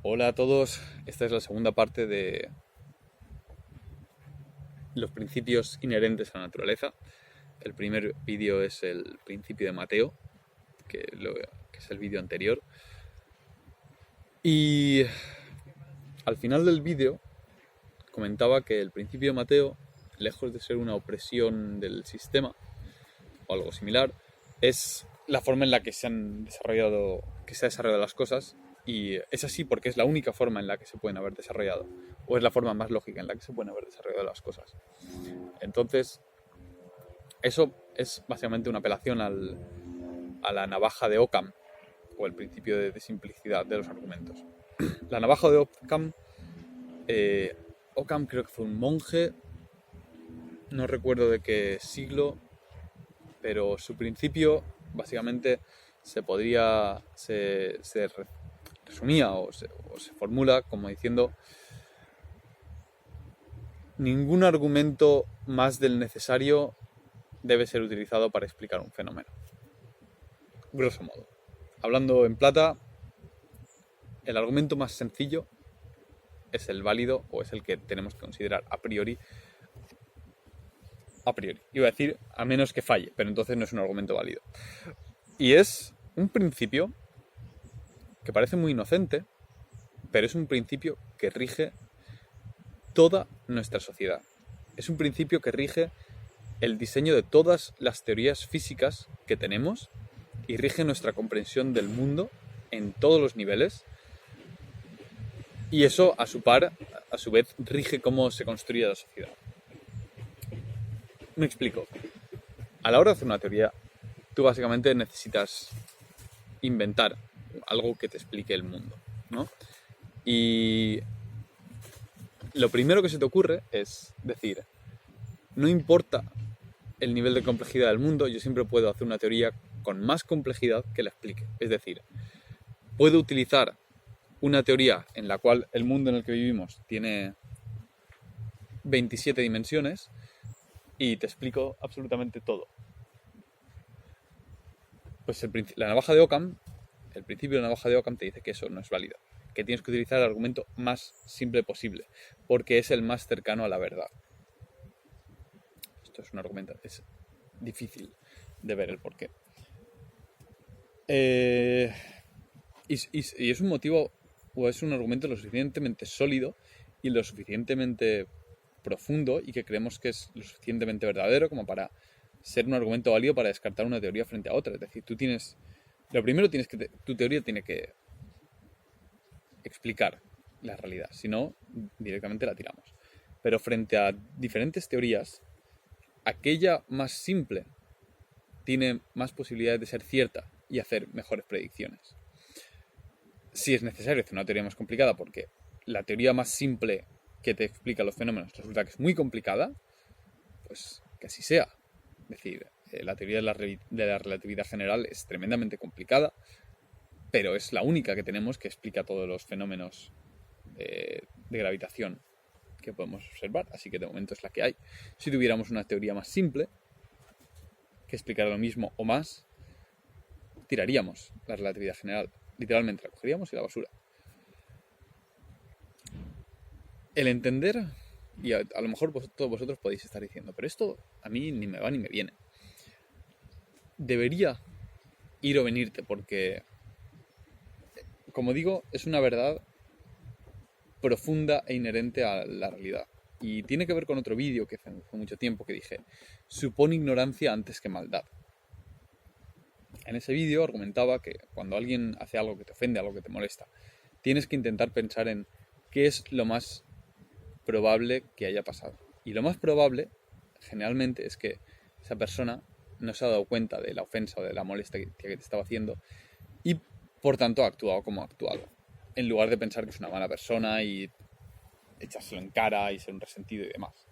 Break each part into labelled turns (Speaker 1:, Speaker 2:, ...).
Speaker 1: Hola a todos, esta es la segunda parte de los principios inherentes a la naturaleza. El primer vídeo es el principio de Mateo, que es el vídeo anterior. Y al final del vídeo comentaba que el principio de Mateo, lejos de ser una opresión del sistema o algo similar, es la forma en la que se ha desarrollado las cosas. Y es así porque es la única forma en la que se pueden haber desarrollado, o es la forma más lógica en la que se pueden haber desarrollado las cosas. Entonces, eso es básicamente una apelación a la navaja de Occam, o el principio de simplicidad de los argumentos. La navaja de Occam, Occam creo que fue un monje, no recuerdo de qué siglo, pero su principio básicamente se resumía o se formula como diciendo: ningún argumento más del necesario debe ser utilizado para explicar un fenómeno. Grosso modo. Hablando en plata, el argumento más sencillo es el válido, o es el que tenemos que considerar a priori. Iba a decir a menos que falle, pero entonces no es un argumento válido. Y es un principio que parece muy inocente, pero es un principio que rige toda nuestra sociedad. Es un principio que rige el diseño de todas las teorías físicas que tenemos y rige nuestra comprensión del mundo en todos los niveles. Y eso, a su vez, rige cómo se construye la sociedad. Me explico. A la hora de hacer una teoría, tú básicamente necesitas inventar algo que te explique el mundo, ¿no? Y lo primero que se te ocurre es decir: no importa el nivel de complejidad del mundo, yo siempre puedo hacer una teoría con más complejidad que la explique. Es decir, puedo utilizar una teoría en la cual el mundo en el que vivimos tiene 27 dimensiones y te explico absolutamente todo. Pues la navaja de Occam, el principio de la navaja de Occam te dice que eso no es válido, que tienes que utilizar el argumento más simple posible, porque es el más cercano a la verdad. Esto es un argumento, es difícil de ver el porqué. Y es un motivo, o es un argumento lo suficientemente sólido y lo suficientemente profundo, y que creemos que es lo suficientemente verdadero como para ser un argumento válido para descartar una teoría frente a otra. Es decir, tu teoría tiene que explicar la realidad, si no, directamente la tiramos. Pero frente a diferentes teorías, aquella más simple tiene más posibilidades de ser cierta y hacer mejores predicciones. Si es necesario hacer una teoría más complicada porque la teoría más simple que te explica los fenómenos resulta que es muy complicada, pues que así sea. Es decir, la teoría de la relatividad general es tremendamente complicada, pero es la única que tenemos que explica todos los fenómenos de gravitación que podemos observar, así que de momento es la que hay. Si tuviéramos una teoría más simple que explicara lo mismo o más, tiraríamos la relatividad general. Literalmente la cogeríamos y la basura. El entender, y a lo mejor todos vosotros podéis estar diciendo, pero esto a mí ni me va ni me viene. Debería ir o venirte, porque, como digo, es una verdad profunda e inherente a la realidad. Y tiene que ver con otro vídeo que hace mucho tiempo que dije: supone ignorancia antes que maldad. En ese vídeo argumentaba que cuando alguien hace algo que te ofende, algo que te molesta, tienes que intentar pensar en qué es lo más probable que haya pasado. Y lo más probable, generalmente, es que esa persona no se ha dado cuenta de la ofensa o de la molestia que te estaba haciendo y, por tanto, ha actuado como ha actuado, en lugar de pensar que es una mala persona y echárselo en cara y ser un resentido y demás.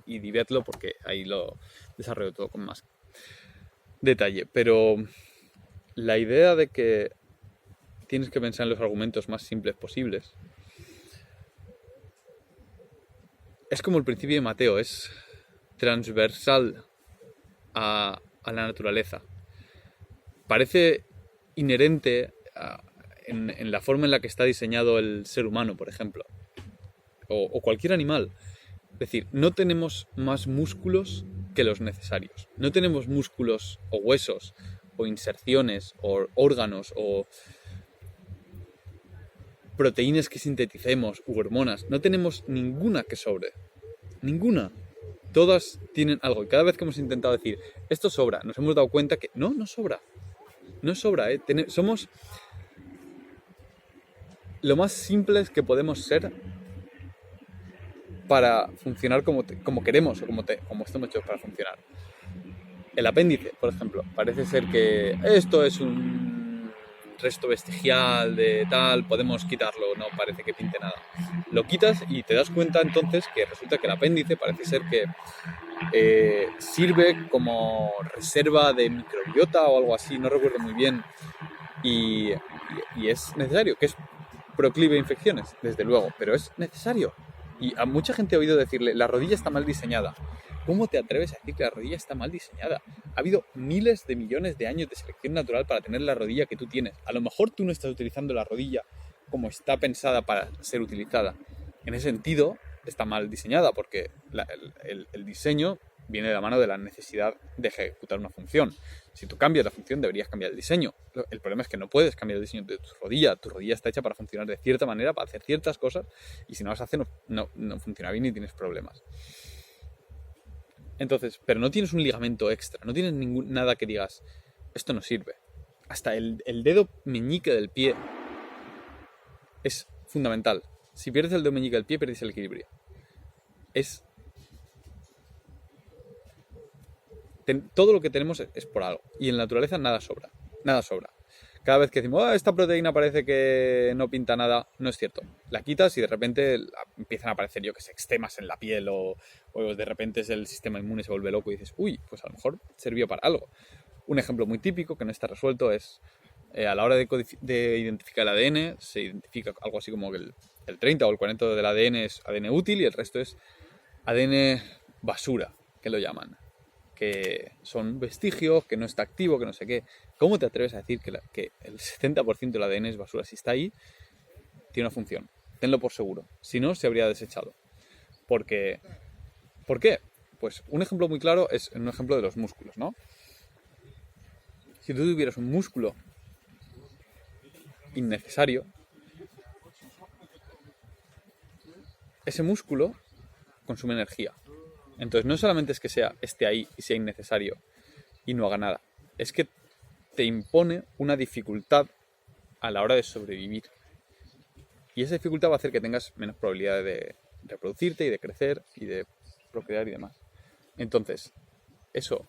Speaker 1: Y dividlo, porque ahí lo desarrollo todo con más detalle. Pero la idea de que tienes que pensar en los argumentos más simples posibles es como el principio de Mateo, es transversal a la naturaleza. Parece inherente en la forma en la que está diseñado el ser humano, por ejemplo, o cualquier animal. Es decir, no tenemos más músculos que los necesarios. No tenemos músculos o huesos o inserciones o órganos o proteínas que sinteticemos u hormonas. No tenemos ninguna que sobre. Ninguna. Todas tienen algo. Y cada vez que hemos intentado decir, esto sobra, nos hemos dado cuenta que no sobra. No sobra, ¿eh? Somos lo más simples que podemos ser para funcionar como queremos o como estamos hechos para funcionar. El apéndice, por ejemplo, parece ser que esto es un resto vestigial de tal, podemos quitarlo, no parece que pinte nada. Lo quitas y te das cuenta entonces que resulta que el apéndice parece ser que sirve como reserva de microbiota o algo así, no recuerdo muy bien, y es necesario, que es proclive a infecciones, desde luego, pero es necesario. Y a mucha gente he oído decirle, la rodilla está mal diseñada. ¿Cómo te atreves a decir que la rodilla está mal diseñada? Ha habido miles de millones de años de selección natural para tener la rodilla que tú tienes. A lo mejor tú no estás utilizando la rodilla como está pensada para ser utilizada. En ese sentido, está mal diseñada porque el diseño viene de la mano de la necesidad de ejecutar una función. Si tú cambias la función, deberías cambiar el diseño. El problema es que no puedes cambiar el diseño de tu rodilla. Tu rodilla está hecha para funcionar de cierta manera, para hacer ciertas cosas, y si no las hace, no funciona bien y tienes problemas. Entonces, pero no tienes un ligamento extra, no tienes nada que digas, esto no sirve. Hasta el dedo meñique del pie es fundamental. Si pierdes el dedo meñique del pie, pierdes el equilibrio. Todo lo que tenemos es por algo. Y en la naturaleza nada sobra. Nada sobra. Cada vez que decimos, esta proteína parece que no pinta nada, no es cierto. La quitas y de repente empiezan a aparecer, yo que sé, eczemas en la piel o de repente el sistema inmune se vuelve loco y dices, uy, pues a lo mejor sirvió para algo. Un ejemplo muy típico que no está resuelto es a la hora de identificar el ADN, se identifica algo así como que el 30 o el 40 del ADN es ADN útil y el resto es ADN basura, que lo llaman. Que son vestigios, que no está activo, que no sé qué. ¿Cómo te atreves a decir que el 70% del ADN es basura? Si está ahí, tiene una función. Tenlo por seguro. Si no, se habría desechado. ¿Por qué? Pues un ejemplo muy claro es un ejemplo de los músculos, ¿no? Si tú tuvieras un músculo innecesario, ese músculo consume energía. Entonces no solamente es que esté ahí y sea innecesario y no haga nada, es que te impone una dificultad a la hora de sobrevivir. Y esa dificultad va a hacer que tengas menos probabilidad de reproducirte y de crecer y de procrear y demás. Entonces, eso,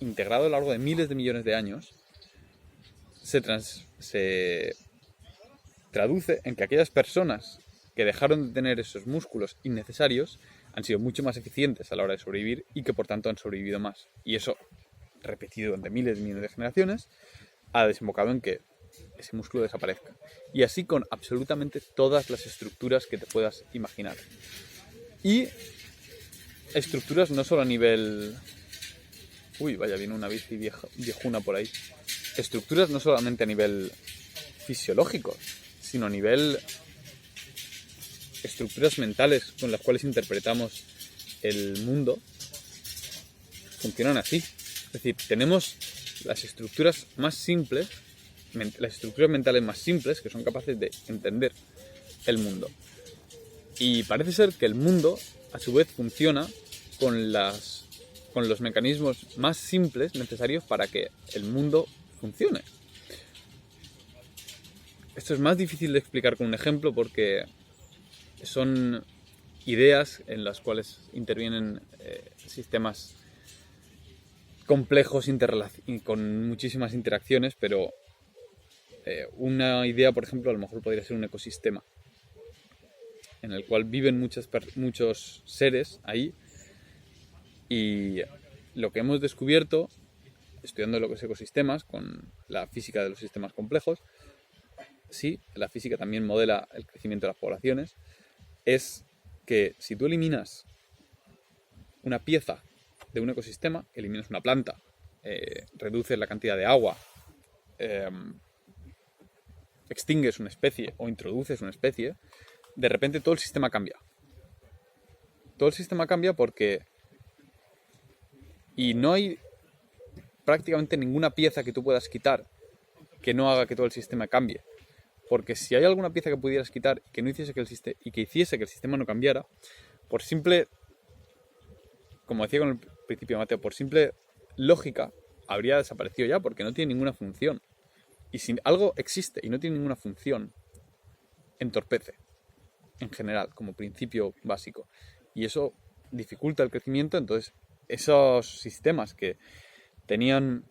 Speaker 1: integrado a lo largo de miles de millones de años, se traduce en que aquellas personas que dejaron de tener esos músculos innecesarios han sido mucho más eficientes a la hora de sobrevivir y que por tanto han sobrevivido más. Y eso, repetido durante miles de millones de generaciones, ha desembocado en que ese músculo desaparezca. Y así con absolutamente todas las estructuras que te puedas imaginar. Y estructuras no solo a nivel... Uy, vaya, viene una bici viejuna por ahí. Estructuras no solamente a nivel fisiológico, sino a nivel estructuras mentales con las cuales interpretamos el mundo, funcionan así. Es decir, tenemos las estructuras más simples, las estructuras mentales más simples que son capaces de entender el mundo. Y parece ser que el mundo, a su vez, funciona con los mecanismos más simples necesarios para que el mundo funcione. Esto es más difícil de explicar con un ejemplo porque son ideas en las cuales intervienen sistemas complejos y con muchísimas interacciones, pero una idea, por ejemplo, a lo mejor podría ser un ecosistema en el cual viven muchos seres ahí, y lo que hemos descubierto estudiando lo que es ecosistemas con la física de los sistemas complejos, sí, la física también modela el crecimiento de las poblaciones, es que si tú eliminas una pieza de un ecosistema, eliminas una planta, reduces la cantidad de agua, extingues una especie o introduces una especie, de repente todo el sistema cambia. Todo el sistema cambia porque... Y no hay prácticamente ninguna pieza que tú puedas quitar que no haga que todo el sistema cambie. Porque si hay alguna pieza que pudieras quitar y que no hiciese que hiciese que el sistema no cambiara, por simple, como decía con el principio de Mateo, por simple lógica, habría desaparecido ya porque no tiene ninguna función. Y si algo existe y no tiene ninguna función, entorpece, en general, como principio básico. Y eso dificulta el crecimiento. Entonces, esos sistemas que tenían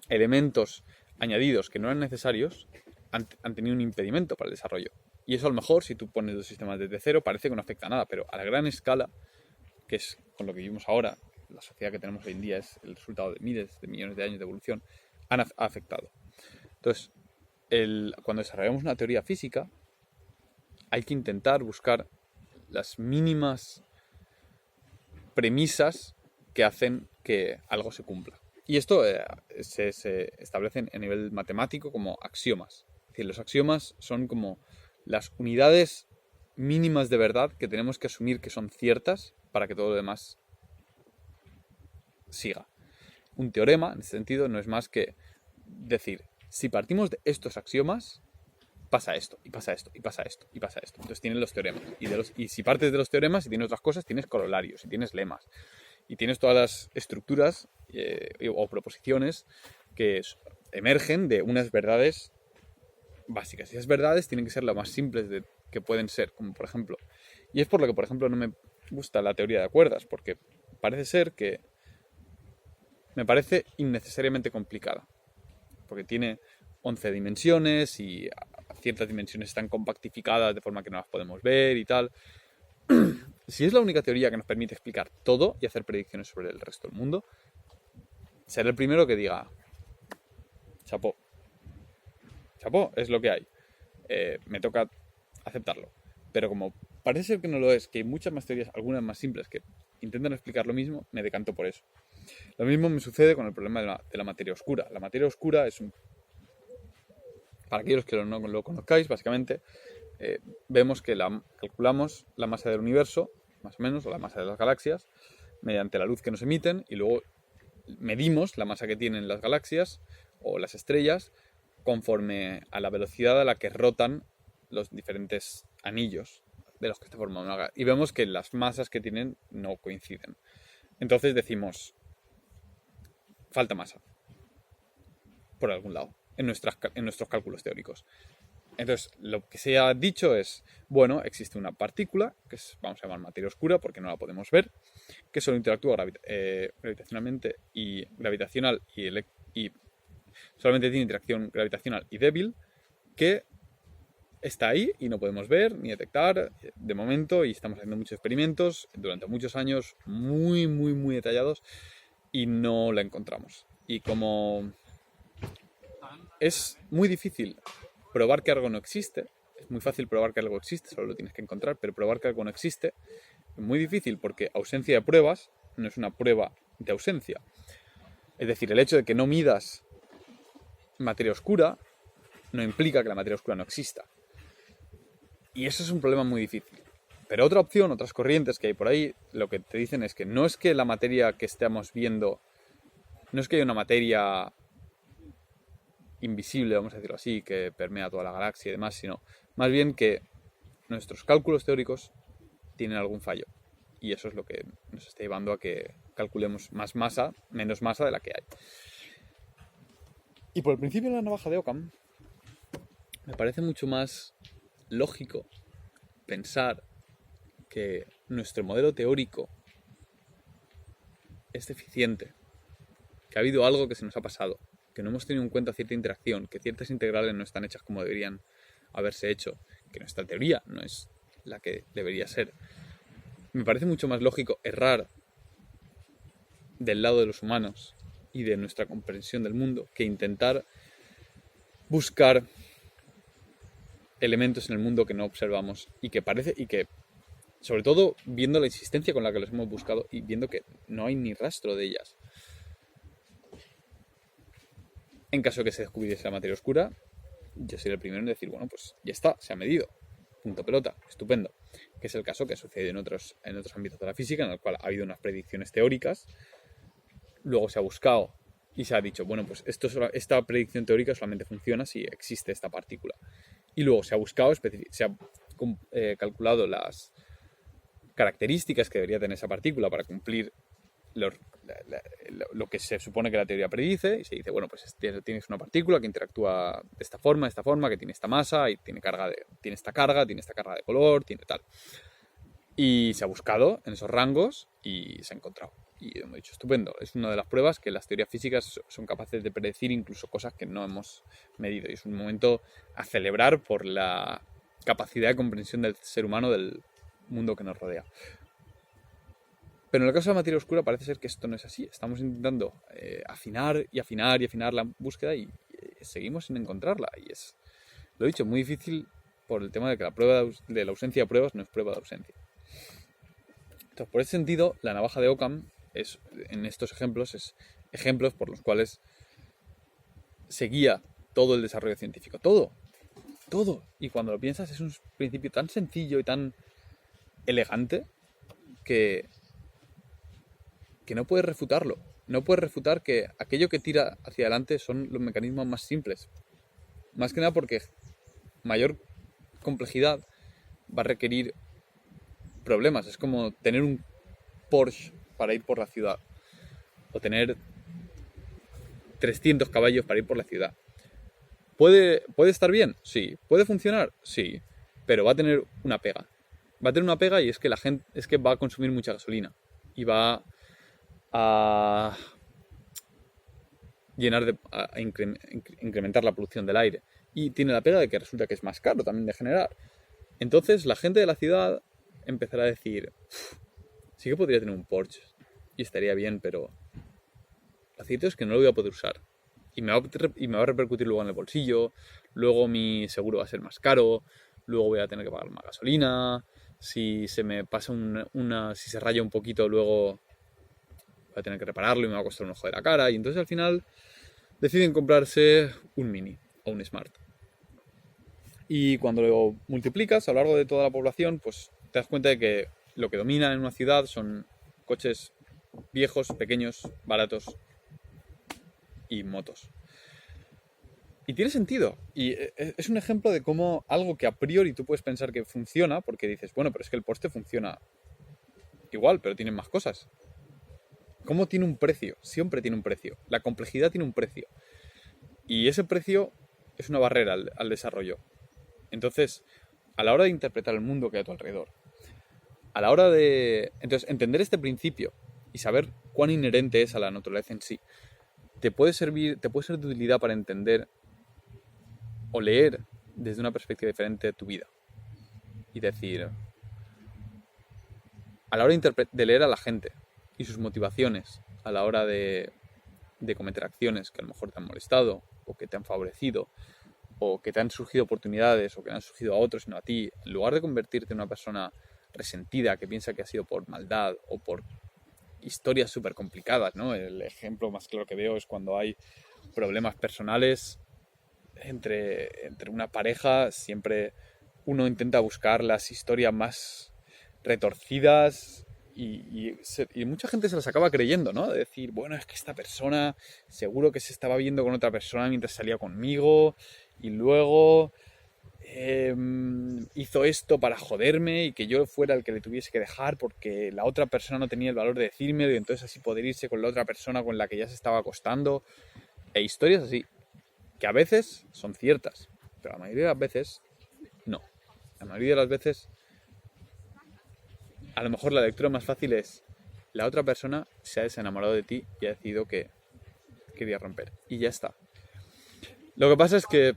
Speaker 1: elementos añadidos que no eran necesarios, han tenido un impedimento para el desarrollo. Y eso a lo mejor, si tú pones los sistemas desde cero, parece que no afecta a nada, pero a la gran escala, que es con lo que vivimos ahora, la sociedad que tenemos hoy en día es el resultado de miles de millones de años de evolución, ha afectado. Entonces, cuando desarrollamos una teoría física, hay que intentar buscar las mínimas premisas que hacen que algo se cumpla. Y esto se establece a nivel matemático como axiomas. Es decir, los axiomas son como las unidades mínimas de verdad que tenemos que asumir que son ciertas para que todo lo demás siga. Un teorema, en ese sentido, no es más que decir, si partimos de estos axiomas, pasa esto, y pasa esto, y pasa esto, y pasa esto. Entonces tienen los teoremas. Y si partes de los teoremas y tienes otras cosas, tienes corolarios, y tienes lemas. Y tienes todas las estructuras o proposiciones que emergen de unas verdades básicas. Y esas verdades tienen que ser lo más simples que pueden ser, como por ejemplo... Y es por lo que, por ejemplo, no me gusta la teoría de cuerdas, porque parece ser que me parece innecesariamente complicada. Porque tiene 11 dimensiones y ciertas dimensiones están compactificadas de forma que no las podemos ver y tal. Si es la única teoría que nos permite explicar todo y hacer predicciones sobre el resto del mundo, seré el primero que diga chapó. Chapó, es lo que hay. Me toca aceptarlo. Pero como parece ser que no lo es, que hay muchas más teorías, algunas más simples, que intentan explicar lo mismo, me decanto por eso. Lo mismo me sucede con el problema de la materia oscura. La materia oscura es para aquellos que no lo conozcáis, básicamente, vemos que calculamos la masa del universo, más o menos, o la masa de las galaxias, mediante la luz que nos emiten, y luego medimos la masa que tienen las galaxias o las estrellas conforme a la velocidad a la que rotan los diferentes anillos de los que está formado una galaxia. Y vemos que las masas que tienen no coinciden. Entonces decimos, falta masa por algún lado en nuestros cálculos teóricos. Entonces, lo que se ha dicho es, bueno, existe una partícula, que vamos a llamar materia oscura porque no la podemos ver, que solo interactúa gravitacionalmente y gravitacional y solamente tiene interacción gravitacional y débil, que está ahí y no podemos ver ni detectar de momento, y estamos haciendo muchos experimentos durante muchos años muy, muy, muy detallados y no la encontramos. Y como es muy difícil probar que algo no existe, es muy fácil probar que algo existe, solo lo tienes que encontrar, pero probar que algo no existe es muy difícil porque ausencia de pruebas no es una prueba de ausencia. Es decir, el hecho de que no midas materia oscura no implica que la materia oscura no exista. Y eso es un problema muy difícil. Pero otra opción, otras corrientes que hay por ahí, lo que te dicen es que no es que la materia que estamos viendo, no es que haya una materia invisible, vamos a decirlo así, que permea toda la galaxia y demás, sino más bien que nuestros cálculos teóricos tienen algún fallo. Y eso es lo que nos está llevando a que calculemos menos masa de la que hay. Y por el principio de la navaja de Occam, me parece mucho más lógico pensar que nuestro modelo teórico es deficiente, que ha habido algo que se nos ha pasado, que no hemos tenido en cuenta cierta interacción, que ciertas integrales no están hechas como deberían haberse hecho, que nuestra teoría no es la que debería ser. Me parece mucho más lógico errar del lado de los humanos y de nuestra comprensión del mundo que intentar buscar elementos en el mundo que no observamos y que sobre todo viendo la insistencia con la que los hemos buscado y viendo que no hay ni rastro de ellas. En caso de que se descubriese la materia oscura, yo soy el primero en decir, bueno, pues ya está, se ha medido, punto pelota, estupendo. Que es el caso que ha sucedido en otros ámbitos de la física, en el cual ha habido unas predicciones teóricas, luego se ha buscado y se ha dicho, bueno, pues esta predicción teórica solamente funciona si existe esta partícula. Y luego se ha buscado, se ha calculado las características que debería tener esa partícula para cumplir lo que se supone que la teoría predice, y se dice, bueno, pues tienes una partícula que interactúa de esta forma, que tiene esta masa, y tiene esta carga de color, tiene tal. Y se ha buscado en esos rangos y se ha encontrado. Y hemos dicho, estupendo, es una de las pruebas que las teorías físicas son capaces de predecir incluso cosas que no hemos medido. Y es un momento a celebrar por la capacidad de comprensión del ser humano del mundo que nos rodea. Pero en el caso de la materia oscura parece ser que esto no es así. Estamos intentando afinar la búsqueda y seguimos sin encontrarla. Y es, lo he dicho, muy difícil por el tema de que la prueba de la ausencia de pruebas no es prueba de ausencia. Entonces, por ese sentido, la navaja de Occam en estos ejemplos es ejemplos por los cuales se guía todo el desarrollo científico. Todo. Y cuando lo piensas es un principio tan sencillo y tan elegante que no puedes refutarlo. No puedes refutar que aquello que tira hacia adelante son los mecanismos más simples. Más que nada porque mayor complejidad va a requerir problemas. Es como tener un Porsche para ir por la ciudad. O tener 300 caballos para ir por la ciudad. ¿Puede estar bien? Sí. ¿Puede funcionar? Sí. Pero va a tener una pega. Va a tener una pega y es que la gente va a consumir mucha gasolina. Y va a incrementar la producción del aire. Y tiene la pega de que resulta que es más caro también de generar. Entonces la gente de la ciudad empezará a decir, sí que podría tener un Porsche y estaría bien, pero lo cierto es que no lo voy a poder usar. Y me va a repercutir luego en el bolsillo, luego mi seguro va a ser más caro, luego voy a tener que pagar más gasolina, si se me pasa si se raya un poquito, luego voy a tener que repararlo y me va a costar un ojo de la cara. Y entonces al final deciden comprarse un Mini o un Smart. Y cuando lo multiplicas a lo largo de toda la población, pues te das cuenta de que lo que domina en una ciudad son coches viejos, pequeños, baratos y motos. Y tiene sentido. Y es un ejemplo de cómo algo que a priori tú puedes pensar que funciona, porque dices, bueno, pero es que el Porsche funciona igual, pero tiene más cosas. ¿Cómo tiene un precio? Siempre tiene un precio. La complejidad tiene un precio. Y ese precio es una barrera al desarrollo. Entonces, a la hora de interpretar el mundo que hay a tu alrededor, a la hora de... Entonces, entender este principio y saber cuán inherente es a la naturaleza en sí, te puede ser de utilidad para entender o leer desde una perspectiva diferente de tu vida. Y decir, a la hora de leer a la gente y sus motivaciones, a la hora de cometer acciones que a lo mejor te han molestado o que te han favorecido, o que te han surgido oportunidades o que le han surgido a otros, sino a ti, en lugar de convertirte en una persona resentida que piensa que ha sido por maldad o por historias súper complicadas, ¿no? El ejemplo más claro que veo es cuando hay problemas personales entre una pareja, siempre uno intenta buscar las historias más retorcidas y mucha gente se las acaba creyendo, ¿no? De decir, bueno, es que esta persona seguro que se estaba viendo con otra persona mientras salía conmigo y luego hizo esto para joderme y que yo fuera el que le tuviese que dejar porque la otra persona no tenía el valor de decírmelo y entonces así poder irse con la otra persona con la que ya se estaba acostando. E historias así, que a veces son ciertas, pero la mayoría de las veces no. La mayoría de las veces a lo mejor la lectura más fácil es la otra persona se ha desenamorado de ti y ha decidido que quería romper. Y ya está. Lo que pasa es que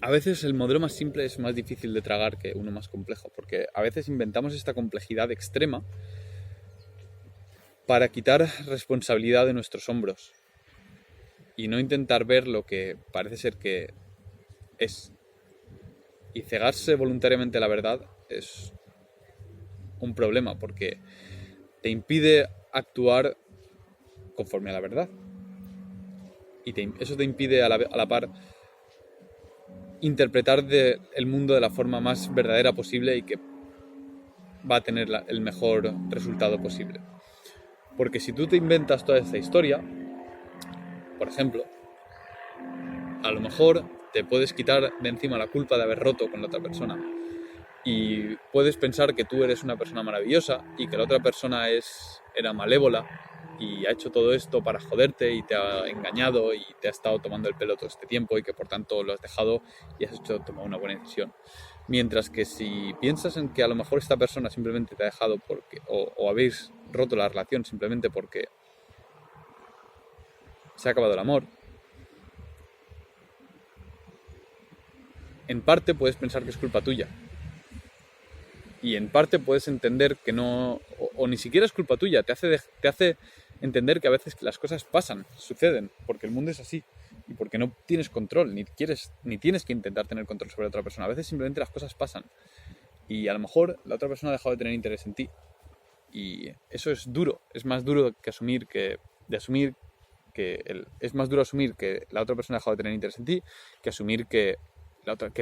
Speaker 1: a veces el modelo más simple es más difícil de tragar que uno más complejo, porque a veces inventamos esta complejidad extrema para quitar responsabilidad de nuestros hombros y no intentar ver lo que parece ser que es. Y cegarse voluntariamente a la verdad es un problema porque te impide actuar conforme a la verdad. y eso te impide a la par interpretar el mundo de la forma más verdadera posible y que va a tener el mejor resultado posible. Porque si tú te inventas toda esta historia, por ejemplo, a lo mejor te puedes quitar de encima la culpa de haber roto con la otra persona y puedes pensar que tú eres una persona maravillosa y que la otra persona era malévola y ha hecho todo esto para joderte y te ha engañado y te ha estado tomando el pelo todo este tiempo y que por tanto lo has dejado y has tomado una buena decisión. Mientras que si piensas en que a lo mejor esta persona simplemente te ha dejado o habéis roto la relación simplemente porque se ha acabado el amor, en parte puedes pensar que es culpa tuya. Y en parte puedes entender que no, o ni siquiera es culpa tuya, te hace entender que a veces las cosas pasan, suceden, porque el mundo es así y porque no tienes control, ni tienes que intentar tener control sobre otra persona. A veces simplemente las cosas pasan y a lo mejor la otra persona ha dejado de tener interés en ti y eso es duro, es más duro que es más duro asumir que la otra persona ha dejado de tener interés en ti que asumir que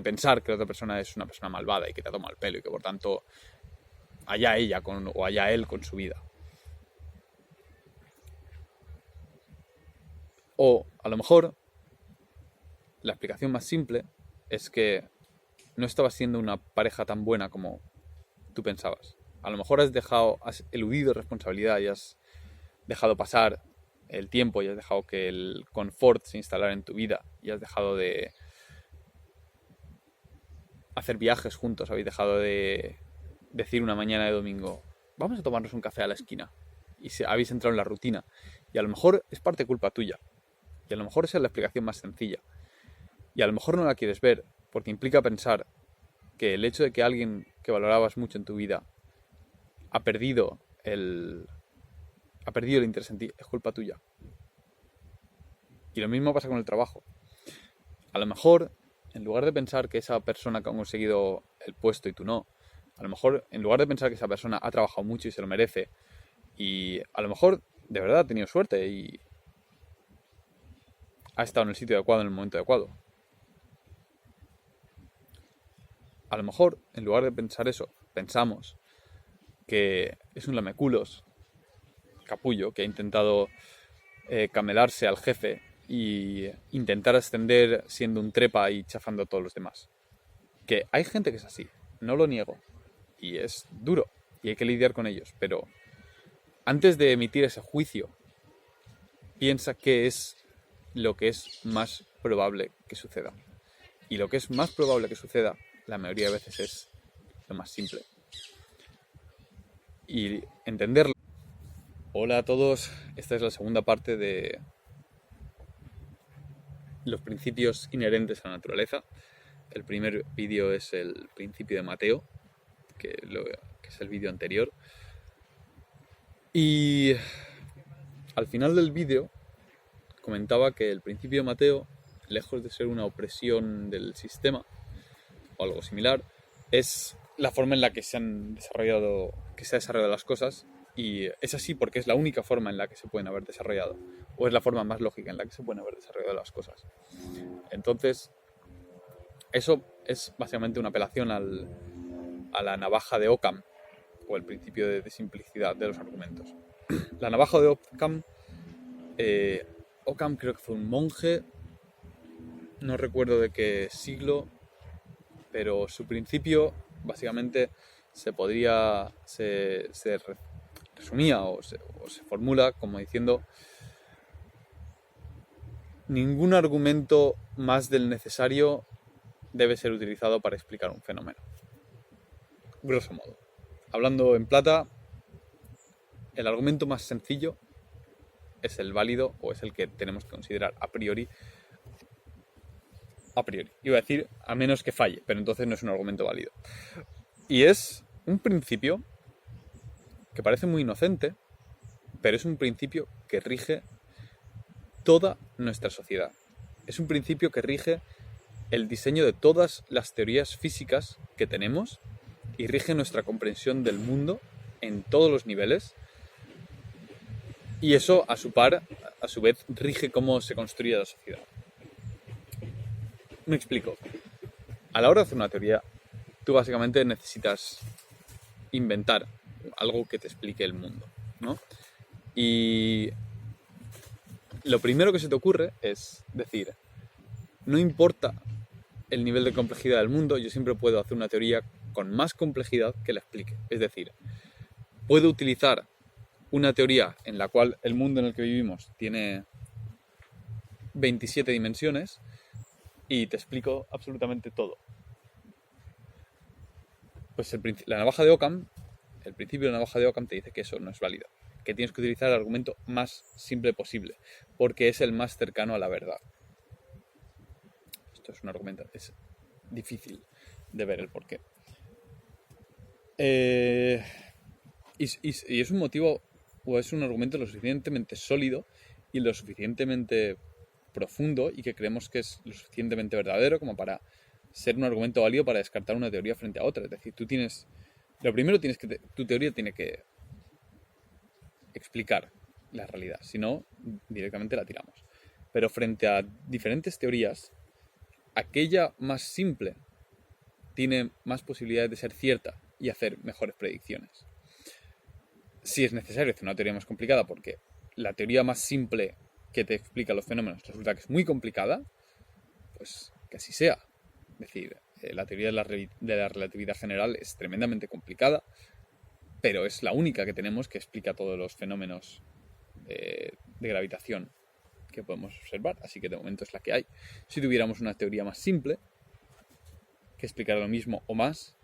Speaker 1: pensar que la otra persona es una persona malvada y que te ha tomado el pelo y que por tanto allá ella o allá él con su vida. O a lo mejor la explicación más simple es que no estabas siendo una pareja tan buena como tú pensabas. A lo mejor has eludido responsabilidad y has dejado pasar el tiempo y has dejado que el confort se instalara en tu vida y has dejado de hacer viajes juntos, habéis dejado de decir una mañana de domingo, vamos a tomarnos un café a la esquina, y habéis entrado en la rutina, y a lo mejor es parte culpa tuya, y a lo mejor esa es la explicación más sencilla, y a lo mejor no la quieres ver, porque implica pensar que el hecho de que alguien que valorabas mucho en tu vida ha perdido el interés en ti, es culpa tuya. Y lo mismo pasa con el trabajo. A lo mejor, en lugar de pensar que esa persona que ha conseguido el puesto y tú no, a lo mejor, en lugar de pensar que esa persona ha trabajado mucho y se lo merece, y a lo mejor de verdad ha tenido suerte y ha estado en el sitio adecuado en el momento adecuado. A lo mejor, en lugar de pensar eso, pensamos que es un lameculos, capullo, que ha intentado camelarse al jefe y intentar ascender siendo un trepa y chafando a todos los demás. Que hay gente que es así, no lo niego, y es duro, y hay que lidiar con ellos, pero antes de emitir ese juicio, piensa qué es lo que es más probable que suceda. Y lo que es más probable que suceda, la mayoría de veces es lo más simple. Y entenderlo. Hola a todos, esta es la segunda parte de los principios inherentes a la naturaleza. El primer vídeo es el principio de Mateo, que es el vídeo anterior. Y al final del vídeo comentaba que el principio de Mateo, lejos de ser una opresión del sistema o algo similar, es la forma en la que se ha desarrollado las cosas, y es así porque es la única forma en la que se pueden haber desarrollado, o es la forma más lógica en la que se pueden haber desarrollado las cosas. Entonces, eso es básicamente una apelación a la navaja de Occam, o el principio de simplicidad de los argumentos. La navaja de Occam, Occam creo que fue un monje, no recuerdo de qué siglo, pero su principio básicamente se resumía o se formula como diciendo: ningún argumento más del necesario debe ser utilizado para explicar un fenómeno. Grosso modo. Hablando en plata, el argumento más sencillo es el válido, o es el que tenemos que considerar a priori. Iba a decir a menos que falle, pero entonces no es un argumento válido. Y es un principio que parece muy inocente, pero es un principio que rige toda nuestra sociedad. Es un principio que rige el diseño de todas las teorías físicas que tenemos y rige nuestra comprensión del mundo en todos los niveles. Y eso, a su par, a su vez rige cómo se construye la sociedad. Me explico. A la hora de hacer una teoría, tú básicamente necesitas inventar algo que te explique el mundo, ¿no? Y lo primero que se te ocurre es decir, no importa el nivel de complejidad del mundo, yo siempre puedo hacer una teoría con más complejidad que la explique. Es decir, puedo utilizar una teoría en la cual el mundo en el que vivimos tiene 27 dimensiones y te explico absolutamente todo. Pues la navaja de Occam, el principio de la navaja de Occam te dice que eso no es válido, que tienes que utilizar el argumento más simple posible, porque es el más cercano a la verdad. Esto es un argumento, es difícil de ver el porqué. Y es un motivo, o es un argumento lo suficientemente sólido y lo suficientemente profundo y que creemos que es lo suficientemente verdadero como para ser un argumento válido para descartar una teoría frente a otra. Es decir, tu teoría tiene que explicar la realidad, si no, directamente la tiramos. Pero frente a diferentes teorías, aquella más simple tiene más posibilidades de ser cierta y hacer mejores predicciones. Si es necesario hacer una teoría más complicada porque la teoría más simple que te explica los fenómenos resulta que es muy complicada, pues que así sea. Es decir, la teoría de la relatividad general es tremendamente complicada, pero es la única que tenemos que explica todos los fenómenos de gravitación que podemos observar, así que de momento es la que hay. Si tuviéramos una teoría más simple, que explicara lo mismo o más,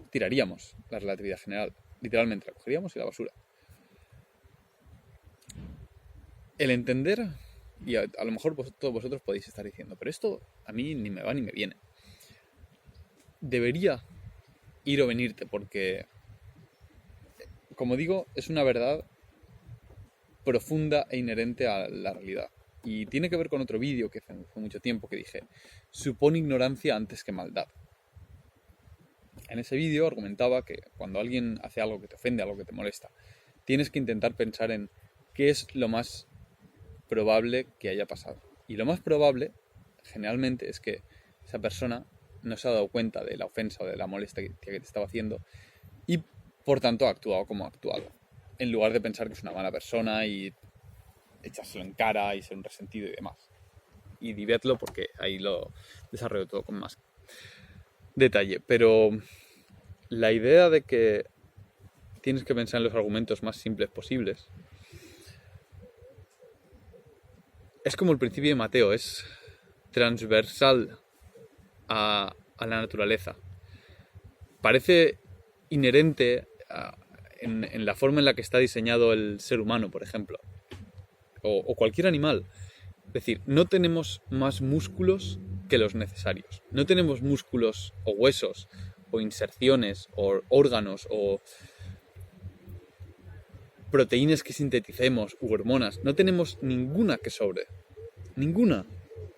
Speaker 1: tiraríamos la relatividad general. Literalmente la cogeríamos y la basura. El entender, y a lo mejor vosotros podéis estar diciendo, pero esto a mí ni me va ni me viene. Debería ir o venirte, porque, como digo, es una verdad profunda e inherente a la realidad. Y tiene que ver con otro vídeo que hace mucho tiempo que dije, supone ignorancia antes que maldad. En ese vídeo argumentaba que cuando alguien hace algo que te ofende, algo que te molesta, tienes que intentar pensar en qué es lo más probable que haya pasado. Y lo más probable, generalmente, es que esa persona no se ha dado cuenta de la ofensa o de la molestia que te estaba haciendo y, por tanto, ha actuado como ha actuado. En lugar de pensar que es una mala persona y echárselo en cara y ser un resentido y demás. Y divételo porque ahí lo desarrollo todo con más detalle. Pero la idea de que tienes que pensar en los argumentos más simples posibles es como el principio de Mateo, es transversal a la naturaleza. Parece inherente en la forma en la que está diseñado el ser humano, por ejemplo, o cualquier animal. Es decir, no tenemos más músculos que los necesarios. No tenemos músculos o huesos o inserciones o órganos o proteínas que sinteticemos u hormonas. No tenemos ninguna que sobre. Ninguna.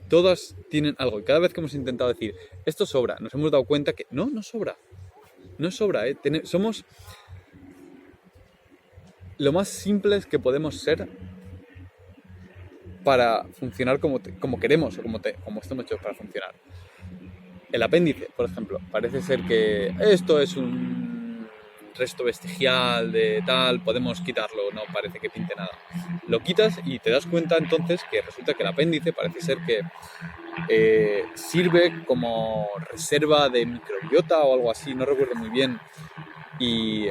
Speaker 1: Todas tienen algo. Y cada vez que hemos intentado decir, esto sobra, nos hemos dado cuenta que no sobra. No sobra, ¿eh? Somos lo más simples que podemos ser para funcionar como queremos o como estamos hechos para funcionar. El apéndice, por ejemplo, parece ser que esto es un resto vestigial de tal, podemos quitarlo, no parece que pinte nada. Lo quitas y te das cuenta entonces que resulta que el apéndice parece ser que sirve como reserva de microbiota o algo así, no recuerdo muy bien, y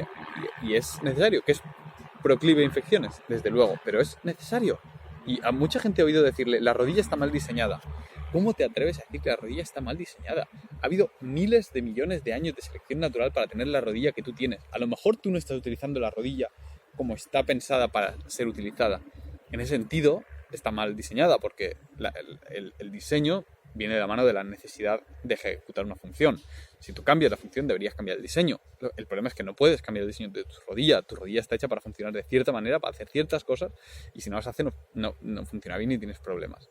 Speaker 1: es necesario, que es proclive a infecciones, desde luego, pero es necesario. Y a mucha gente he oído decirle, la rodilla está mal diseñada. ¿Cómo te atreves a decir que la rodilla está mal diseñada? Ha habido miles de millones de años de selección natural para tener la rodilla que tú tienes. A lo mejor tú no estás utilizando la rodilla como está pensada para ser utilizada. En ese sentido, está mal diseñada porque el diseño viene de la mano de la necesidad de ejecutar una función. Si tú cambias la función, deberías cambiar el diseño. El problema es que no puedes cambiar el diseño de tu rodilla. Tu rodilla está hecha para funcionar de cierta manera, para hacer ciertas cosas, y si no las hace, no funciona bien y tienes problemas.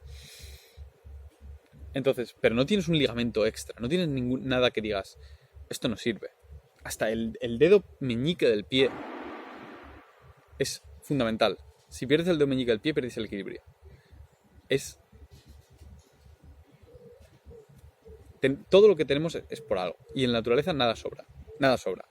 Speaker 1: Entonces, pero no tienes un ligamento extra, no tienes nada que digas, esto no sirve. Hasta el dedo meñique del pie es fundamental. Si pierdes el dedo meñique del pie, pierdes el equilibrio. Todo lo que tenemos es por algo. Y en la naturaleza nada sobra. Nada sobra.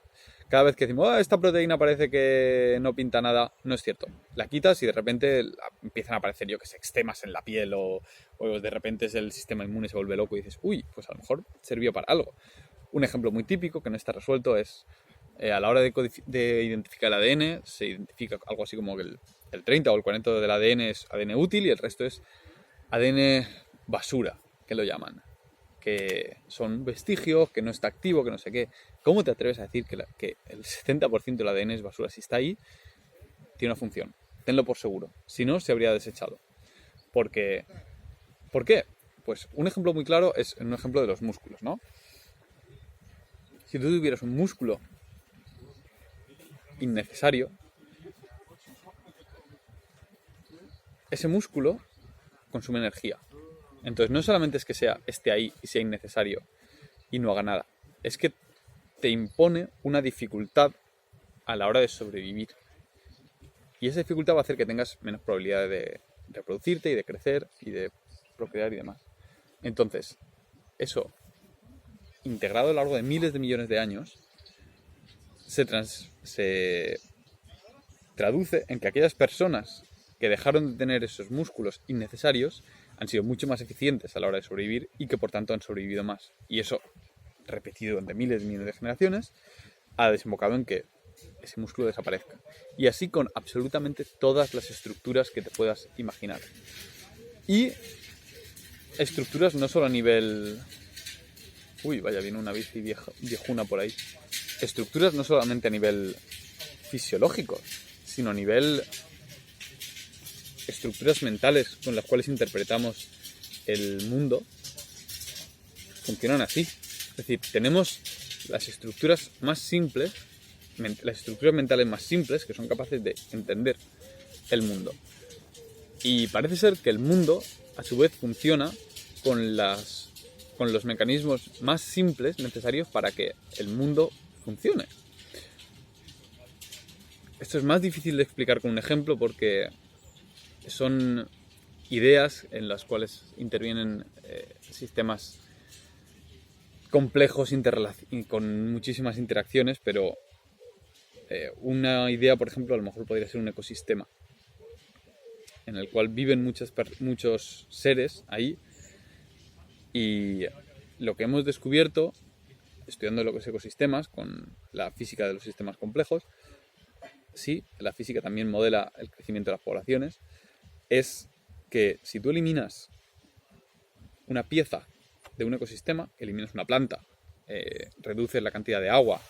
Speaker 1: Cada vez que decimos, esta proteína parece que no pinta nada, no es cierto. La quitas y de repente empiezan a aparecer, yo que sé, eczemas en la piel o de repente el sistema inmune se vuelve loco y dices, uy, pues a lo mejor sirvió para algo. Un ejemplo muy típico que no está resuelto es a la hora de identificar el ADN, se identifica algo así como que el 30 o el 40 del ADN es ADN útil y el resto es ADN basura, que lo llaman. Que son vestigios, que no está activo, que no sé qué. ¿Cómo te atreves a decir que el 70% del ADN es basura? Si está ahí, tiene una función. Tenlo por seguro. Si no, se habría desechado. ¿Por qué? Pues un ejemplo muy claro es un ejemplo de los músculos, ¿no? Si tú tuvieras un músculo innecesario, ese músculo consume energía. Entonces no solamente es que esté ahí y sea innecesario y no haga nada, es que te impone una dificultad a la hora de sobrevivir. Y esa dificultad va a hacer que tengas menos probabilidad de reproducirte y de crecer y de procrear y demás. Entonces, eso, integrado a lo largo de miles de millones de años, se traduce en que aquellas personas que dejaron de tener esos músculos innecesarios han sido mucho más eficientes a la hora de sobrevivir y que por tanto han sobrevivido más. Y eso, repetido entre miles y millones de generaciones, ha desembocado en que ese músculo desaparezca. Y así con absolutamente todas las estructuras que te puedas imaginar. Y estructuras no solo a nivel... Uy, vaya, viene una bici viejuna por ahí. Estructuras no solamente a nivel fisiológico, sino a nivel estructuras mentales con las cuales interpretamos el mundo, funcionan así. Es decir, tenemos las estructuras más simples, las estructuras mentales más simples que son capaces de entender el mundo. Y parece ser que el mundo, a su vez, funciona con los mecanismos más simples necesarios para que el mundo funcione. Esto es más difícil de explicar con un ejemplo porque son ideas en las cuales intervienen sistemas complejos con muchísimas interacciones, pero una idea, por ejemplo, a lo mejor podría ser un ecosistema en el cual viven muchos seres ahí, y lo que hemos descubierto estudiando lo que es ecosistemas con la física de los sistemas complejos, sí, la física también modela el crecimiento de las poblaciones, es que si tú eliminas una pieza de un ecosistema, eliminas una planta, reduces la cantidad de agua,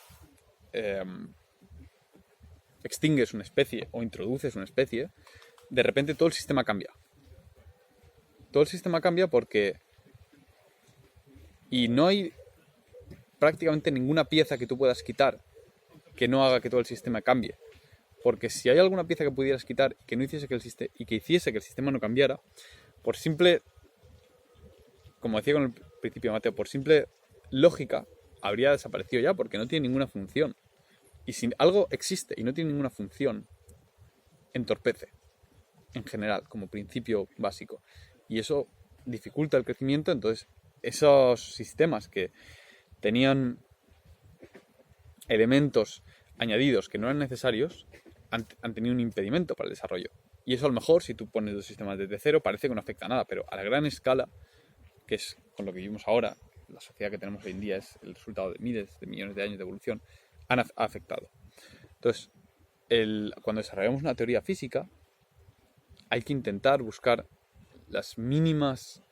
Speaker 1: extingues una especie o introduces una especie, de repente todo el sistema cambia. Todo el sistema cambia porque... Y no hay prácticamente ninguna pieza que tú puedas quitar que no haga que todo el sistema cambie. Porque si hay alguna pieza que pudieras quitar que no hiciese que hiciese que el sistema no cambiara, por simple, como decía con el principio de Mateo, por simple lógica, habría desaparecido ya porque no tiene ninguna función. Y si algo existe y no tiene ninguna función, entorpece, en general, como principio básico. Y eso dificulta el crecimiento. Entonces, esos sistemas que tenían elementos añadidos que no eran necesarios han tenido un impedimento para el desarrollo. Y eso a lo mejor, si tú pones los sistemas desde cero, parece que no afecta a nada, pero a la gran escala, que es con lo que vivimos ahora, la sociedad que tenemos hoy en día es el resultado de miles de millones de años de evolución, ha afectado. Entonces, cuando desarrollamos una teoría física, hay que intentar buscar las mínimas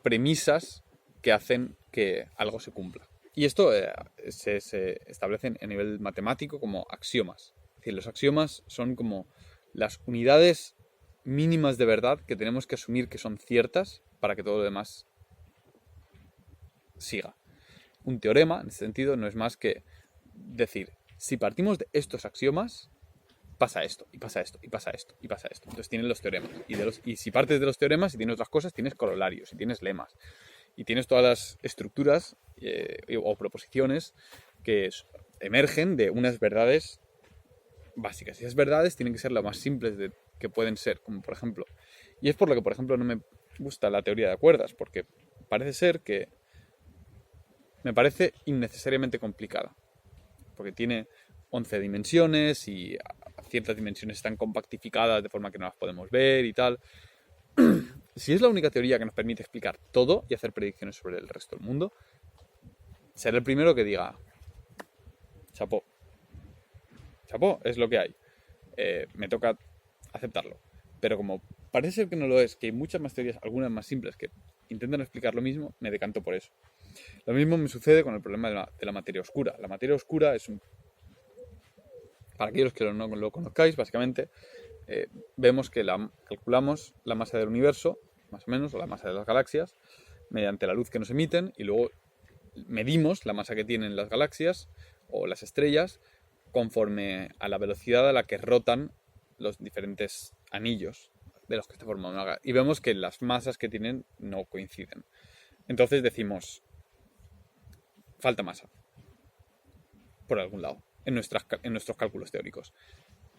Speaker 1: premisas que hacen que algo se cumpla. Y esto se establece a nivel matemático como axiomas. Es decir, los axiomas son como las unidades mínimas de verdad que tenemos que asumir que son ciertas para que todo lo demás siga. Un teorema, en ese sentido, no es más que decir, si partimos de estos axiomas, pasa esto, y pasa esto, y pasa esto, y pasa esto. Entonces tienes los teoremas. Y si partes de los teoremas y tienes otras cosas, tienes corolarios, y tienes lemas. Y tienes todas las estructuras o proposiciones que emergen de unas verdades básicas. Y esas verdades tienen que ser lo más simples que pueden ser, como por ejemplo... Y es por lo que, por ejemplo, no me gusta la teoría de cuerdas, porque parece ser que me parece innecesariamente complicada, porque tiene 11 dimensiones y ciertas dimensiones están compactificadas de forma que no las podemos ver y tal. Si es la única teoría que nos permite explicar todo y hacer predicciones sobre el resto del mundo, seré el primero que diga chapó. Chapó, es lo que hay. Me toca aceptarlo. Pero como parece ser que no lo es, que hay muchas más teorías, algunas más simples, que intentan explicar lo mismo, me decanto por eso. Lo mismo me sucede con el problema de la materia oscura. La materia oscura es un... Para aquellos que no lo conozcáis, básicamente, vemos que calculamos la masa del universo, más o menos, o la masa de las galaxias, mediante la luz que nos emiten, y luego medimos la masa que tienen las galaxias o las estrellas conforme a la velocidad a la que rotan los diferentes anillos de los que está formado una galaxia. Y vemos que las masas que tienen no coinciden. Entonces decimos, falta masa, por algún lado, en nuestros cálculos teóricos.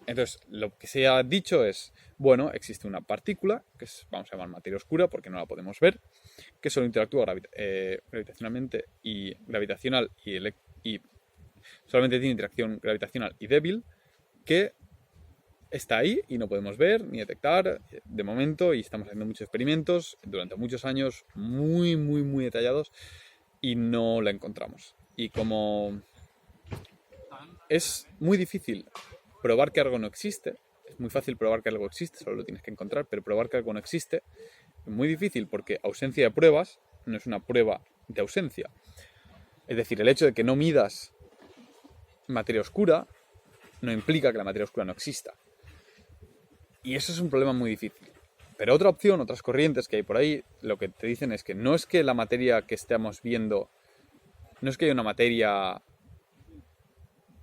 Speaker 1: Entonces, lo que se ha dicho es, bueno, existe una partícula, que vamos a llamar materia oscura porque no la podemos ver, que solo interactúa gravitacionalmente y gravitacional y solamente tiene interacción gravitacional y débil, que está ahí y no podemos ver ni detectar de momento, y estamos haciendo muchos experimentos durante muchos años muy, muy, muy detallados y no la encontramos. Y como es muy difícil probar que algo no existe, es muy fácil probar que algo existe, solo lo tienes que encontrar, pero probar que algo no existe es muy difícil porque ausencia de pruebas no es una prueba de ausencia. Es decir, el hecho de que no midas materia oscura no implica que la materia oscura no exista. Y eso es un problema muy difícil. Pero otra opción, otras corrientes que hay por ahí, lo que te dicen es que no es que la materia que estamos viendo, no es que haya una materia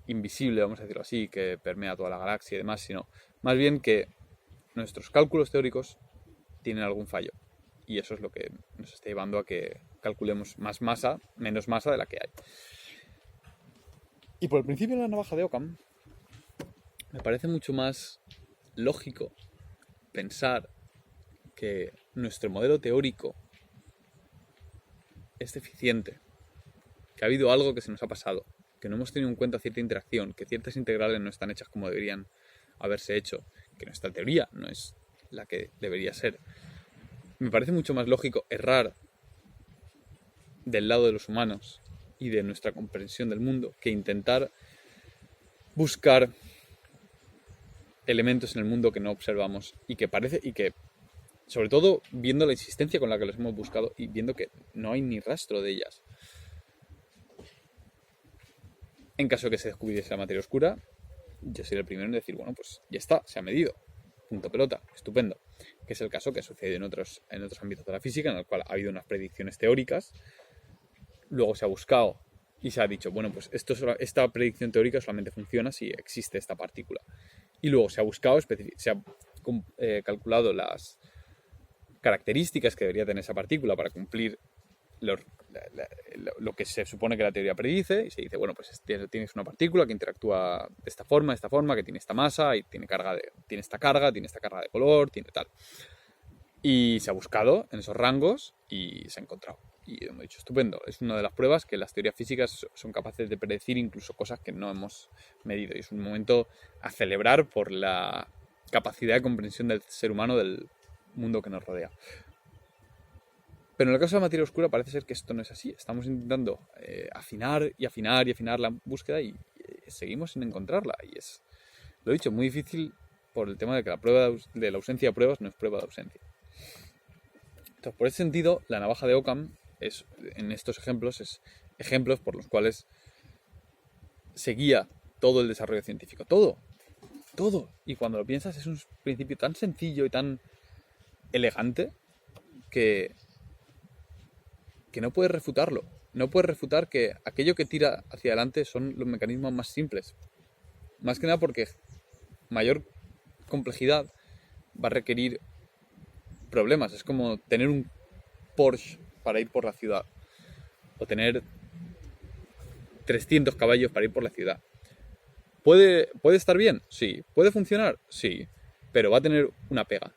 Speaker 1: invisible, vamos a decirlo así, que permea toda la galaxia y demás, sino más bien que nuestros cálculos teóricos tienen algún fallo. Y eso es lo que nos está llevando a que calculemos más masa, menos masa de la que hay. Y por el principio de la navaja de Occam, me parece mucho más lógico pensar que nuestro modelo teórico es deficiente, que ha habido algo que se nos ha pasado, que no hemos tenido en cuenta cierta interacción, que ciertas integrales no están hechas como deberían haberse hecho, que nuestra teoría no es la que debería ser. Me parece mucho más lógico errar del lado de los humanos y de nuestra comprensión del mundo que intentar buscar elementos en el mundo que no observamos y que sobre todo viendo la insistencia con la que los hemos buscado y viendo que no hay ni rastro de ellas. En caso de que se descubriese la materia oscura, yo sería el primero en decir, bueno, pues ya está, se ha medido, punto pelota, estupendo. Que es el caso que ha sucedido en otros ámbitos de la física, en el cual ha habido unas predicciones teóricas, luego se ha buscado y se ha dicho, bueno, pues esta predicción teórica solamente funciona si existe esta partícula. Y luego se ha buscado, se ha calculado las características que debería tener esa partícula para cumplir lo que se supone que la teoría predice, y se dice, bueno, pues tienes una partícula que interactúa de esta forma, que tiene esta masa, y tiene esta carga de color, tiene tal. Y se ha buscado en esos rangos y se ha encontrado. Y hemos dicho, estupendo, es una de las pruebas que las teorías físicas son capaces de predecir incluso cosas que no hemos medido. Y es un momento a celebrar por la capacidad de comprensión del ser humano del mundo que nos rodea. Pero en el caso de la materia oscura parece ser que esto no es así. Estamos intentando afinar la búsqueda y seguimos sin encontrarla. Y es, lo he dicho, muy difícil por el tema de que la prueba de la ausencia de pruebas no es prueba de ausencia. Entonces, por ese sentido, la navaja de Occam en estos ejemplos es ejemplos por los cuales se guía todo el desarrollo científico. Todo. Y cuando lo piensas es un principio tan sencillo y tan elegante que no puedes refutarlo. No puedes refutar que aquello que tira hacia adelante son los mecanismos más simples. Más que nada porque mayor complejidad va a requerir problemas. Es como tener un Porsche para ir por la ciudad. O tener 300 caballos para ir por la ciudad. ¿Puede estar bien? Sí. ¿Puede funcionar? Sí. Pero va a tener una pega.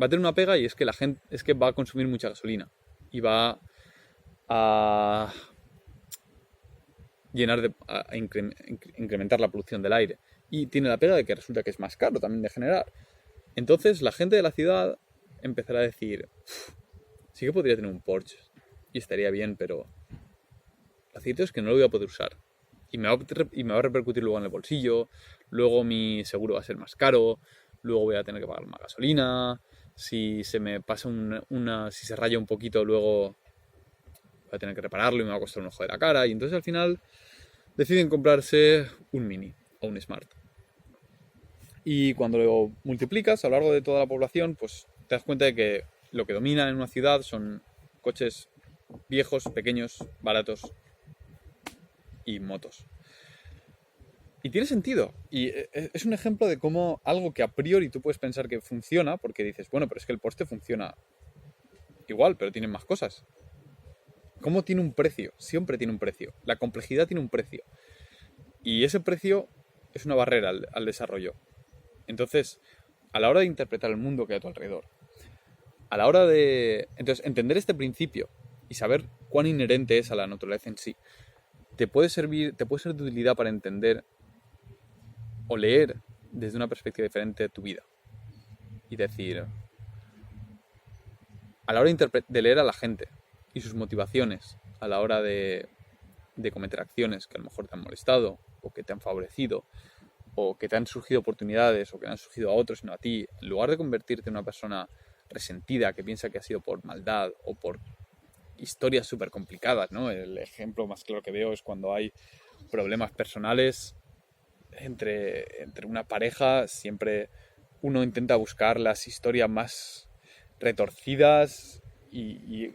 Speaker 1: Va a tener una pega y es que la gente es que va a consumir mucha gasolina. Y va a incrementar la polución del aire. Y tiene la pega de que resulta que es más caro también de generar. Entonces la gente de la ciudad empezará a decir, sí que podría tener un Porsche y estaría bien, pero lo cierto es que no lo voy a poder usar. Y me va a repercutir luego en el bolsillo, luego mi seguro va a ser más caro, luego voy a tener que pagar más gasolina, si se me pasa si se raya un poquito, luego voy a tener que repararlo y me va a costar un ojo de la cara. Y entonces al final deciden comprarse un Mini o un Smart. Y cuando lo multiplicas a lo largo de toda la población, pues te das cuenta de que lo que domina en una ciudad son coches viejos, pequeños, baratos y motos. Y tiene sentido. Y es un ejemplo de cómo algo que a priori tú puedes pensar que funciona, porque dices, bueno, pero es que el Porsche funciona igual, pero tiene más cosas. ¿Cómo tiene un precio? Siempre tiene un precio. La complejidad tiene un precio. Y ese precio es una barrera al desarrollo. Entonces, a la hora de interpretar el mundo que hay a tu alrededor, a la hora de... Entonces, entender este principio y saber cuán inherente es a la naturaleza en sí, te puede ser de utilidad para entender o leer desde una perspectiva diferente de tu vida. Y decir, a la hora de leer a la gente y sus motivaciones, a la hora de cometer acciones que a lo mejor te han molestado o que te han favorecido, o que te han surgido oportunidades o que le han surgido a otros, sino a ti, en lugar de convertirte en una persona resentida que piensa que ha sido por maldad o por historias súper complicadas, ¿no? El ejemplo más claro que veo es cuando hay problemas personales entre una pareja, siempre uno intenta buscar las historias más retorcidas y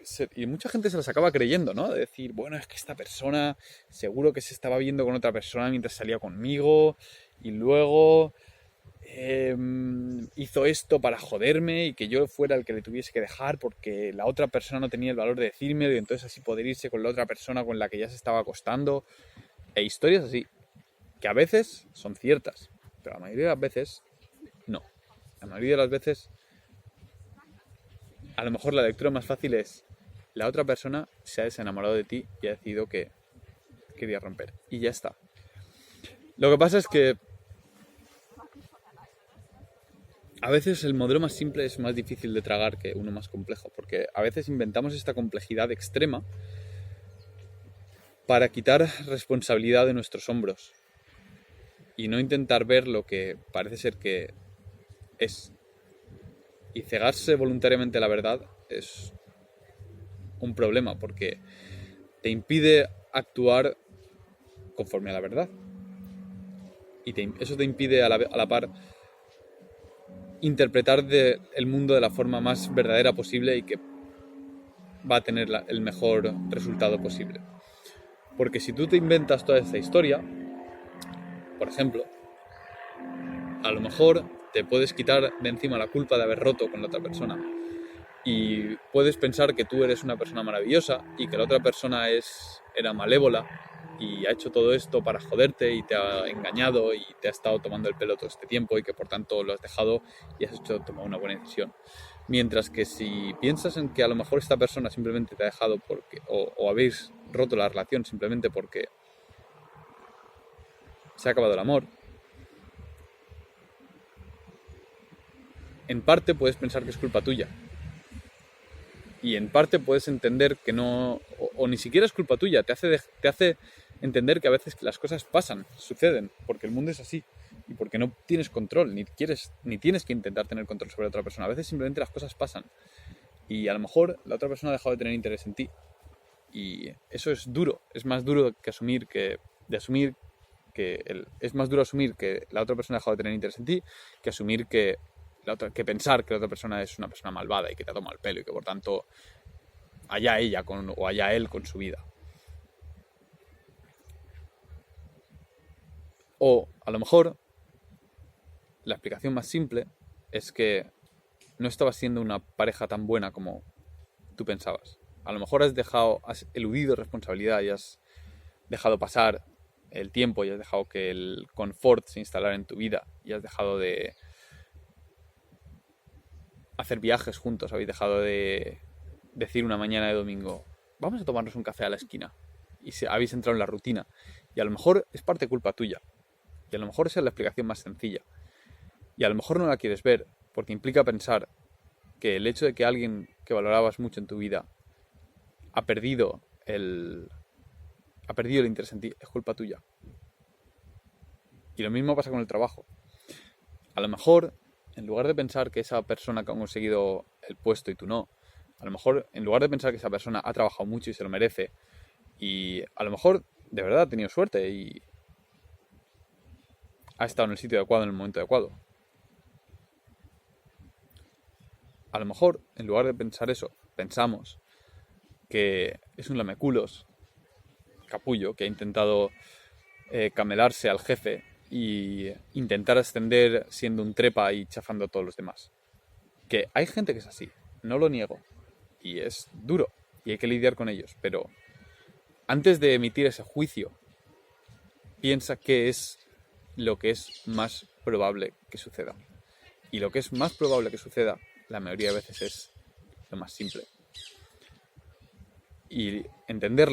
Speaker 1: mucha gente se las acaba creyendo, ¿no? De decir, bueno, es que esta persona seguro que se estaba viendo con otra persona mientras salía conmigo y luego hizo esto para joderme y que yo fuera el que le tuviese que dejar porque la otra persona no tenía el valor de decírmelo y entonces así poder irse con la otra persona con la que ya se estaba acostando. E historias así, que a veces son ciertas, pero la mayoría de las veces no. La mayoría de las veces a lo mejor la lectura más fácil es la otra persona se ha desenamorado de ti y ha decidido que quería romper. Y ya está. Lo que pasa es que a veces el modelo más simple es más difícil de tragar que uno más complejo, porque a veces inventamos esta complejidad extrema para quitar responsabilidad de nuestros hombros y no intentar ver lo que parece ser que es. Y cegarse voluntariamente a la verdad es un problema porque te impide actuar conforme a la verdad. Y eso te impide a la par interpretar el mundo de la forma más verdadera posible y que va a tener el mejor resultado posible. Porque si tú te inventas toda esta historia, por ejemplo, a lo mejor te puedes quitar de encima la culpa de haber roto con la otra persona y puedes pensar que tú eres una persona maravillosa y que la otra persona era malévola y ha hecho todo esto para joderte y te ha engañado y te ha estado tomando el pelo todo este tiempo y que por tanto lo has dejado y has tomado una buena decisión. Mientras que si piensas en que a lo mejor esta persona simplemente te ha dejado o habéis roto la relación simplemente porque se ha acabado el amor, en parte puedes pensar que es culpa tuya. Y en parte puedes entender que no, o ni siquiera es culpa tuya, te hace entender que a veces las cosas pasan, suceden, porque el mundo es así y porque no tienes control, ni tienes que intentar tener control sobre otra persona. A veces simplemente las cosas pasan y a lo mejor la otra persona ha dejado de tener interés en ti y eso es duro, es más duro que asumir que es más duro asumir que la otra persona ha dejado de tener interés en ti que asumir que pensar que la otra persona es una persona malvada y que te ha tomado el pelo y que por tanto allá ella o allá él con su vida. O a lo mejor la explicación más simple es que no estabas siendo una pareja tan buena como tú pensabas. A lo mejor has eludido responsabilidad y has dejado pasar el tiempo y has dejado que el confort se instalara en tu vida y has dejado de hacer viajes juntos, habéis dejado de decir una mañana de domingo, vamos a tomarnos un café a la esquina, y habéis entrado en la rutina, y a lo mejor es parte culpa tuya, y a lo mejor esa es la explicación más sencilla, y a lo mejor no la quieres ver, porque implica pensar que el hecho de que alguien que valorabas mucho en tu vida ha perdido el interés en ti, es culpa tuya. Y lo mismo pasa con el trabajo. A lo mejor, en lugar de pensar que esa persona que ha conseguido el puesto y tú no, a lo mejor, en lugar de pensar que esa persona ha trabajado mucho y se lo merece, y a lo mejor de verdad ha tenido suerte y ha estado en el sitio adecuado en el momento adecuado. A lo mejor, en lugar de pensar eso, pensamos que es un lameculos, capullo, que ha intentado camelarse al jefe y intentar ascender siendo un trepa y chafando a todos los demás. Que hay gente que es así, no lo niego, y es duro, y hay que lidiar con ellos, pero antes de emitir ese juicio, piensa qué es lo que es más probable que suceda. Y lo que es más probable que suceda, la mayoría de veces es lo más simple. Y entenderlo